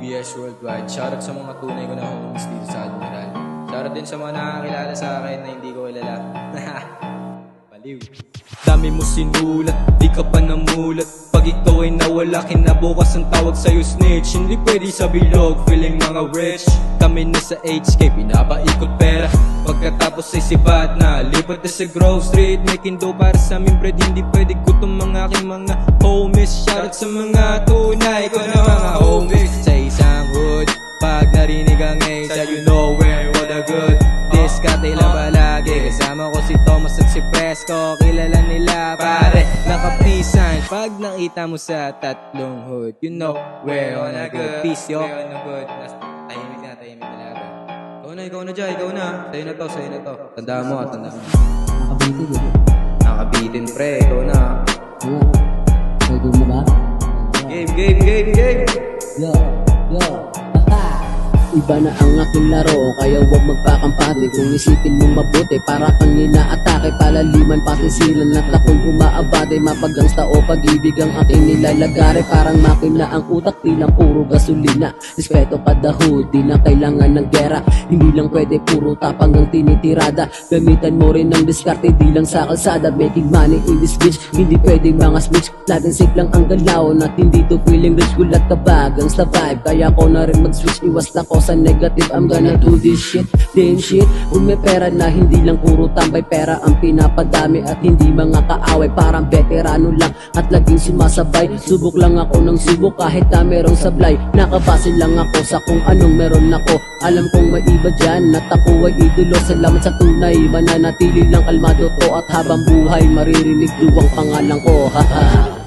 BS Worldwide. Shoutout sa mga tunay ko na homies dito sa Admiral. Shoutout din sa mga nakakilala sa akin na hindi ko kilala. Baliw. Dami mo sinulat, di ka pa namulat. Pag ikaw ay nawala, kinabukas ang tawag sa'yo snitch. Hindi pwede sa bilog, feeling mga rich. Kami na sa HK, pinapaikot pera. Pagkatapos ay sibat na, lipat na sa Grove Street. Making dough para sa aming bread, hindi pwede gutom mga aking mga homies. Shoutout sa mga tunay ko na mga homies. Sa isang hood, pag narinig ang Ace, you know where all the good. Diskarte lang palagi, kasama ko si Thomas at si Fresco. Kilala nila pare, naka-peace sign. Pag nakita mo sa tatlong hood, you know we're on a good. Peace yo. We're on a good. Tahimik na talaga. Ikaw na dyan, ikaw na. Sa'yo na to. Tandaan mo. Nakabitin eh. Nakabitin pre, ikaw na. Oo. Pwede mo ba? Game. Yo. Iba na ang aking laro, kaya huwag magpakampante. Kung isipin mong mabuti, para kang inaatake. Palaliman, patisilan at ako'y umaabate. Mapagangsta o pag-ibig ang aking nilalagare. Parang makina ang utak, di lang puro gasolina. Respeto kada hood, di na kailangan ng gera. Hindi lang pwede puro tapang ang tinitirada. Gamitan mo rin ng diskarte, di lang sa kalsada. Making money in this bitch, hindi pwedeng mga switch. Latin safe lang ang galaw, at hindi to feeling rich. Gulat kabagang sa vibe, kaya ko na rin mag-switch. Iwas na ko sa negative, I'm gonna do this shit. Damn shit, kung may pera na hindi lang puro tambay. Pera ang pinapadami at hindi mga kaaway. Parang veterano lang at laging sumasabay. Subok lang ako ng subok kahit na merong sablay. Nakabase lang ako sa kung anong meron ako. Alam kong may iba dyan at ako ay idolo. Salamat sa tunay, mananatili lang kalmado to. At habang buhay maririnig duwang pangalan ko. Haha.